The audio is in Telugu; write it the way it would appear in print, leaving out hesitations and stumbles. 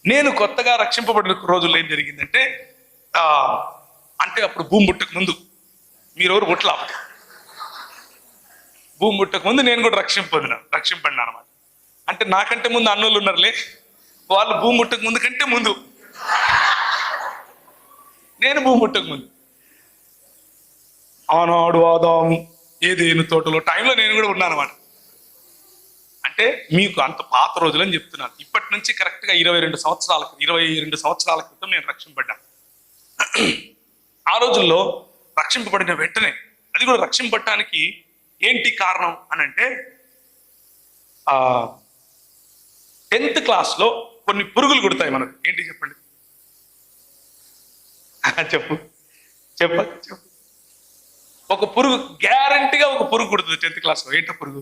నేను కొత్తగా రక్షింపబడిన రోజుల్లో ఏం జరిగిందంటే ఆ అంటే అప్పుడు భూమి పుట్టక ముందు, మీరెవరు పుట్టలా, భూమి పుట్టక ముందు నేను కూడా రక్షింపడినా అనమాట. అంటే నాకంటే ముందు అన్నోళ్ళు ఉన్నారులే, వాళ్ళు భూమి పుట్టక ముందు కంటే ముందు, నేను భూమి పుట్టక ముందు. ఆనాడు ఆదాము ఏదేను తోటలో టైంలో నేను కూడా ఉన్నాను అనమాట. అంటే మీకు అంత పాత రోజులని చెప్తున్నాను. ఇప్పటి నుంచి కరెక్ట్గా 22 సంవత్సరాల క్రితం నేను రక్షింపడ్డాను. ఆ రోజుల్లో రక్షింపబడిన వెంటనే, అది కూడా రక్షింపబడటానికి ఏంటి కారణం అని అంటే 10th క్లాస్లో కొన్ని పురుగులు కుడతాయి మనకు. ఏంటి చెప్పండి, చెప్పు చెప్పు చెప్పు. ఒక పురుగు, గ్యారంటీగా ఒక పురుగు కుడుతుంది 10th క్లాస్లో. ఏంటో పురుగు?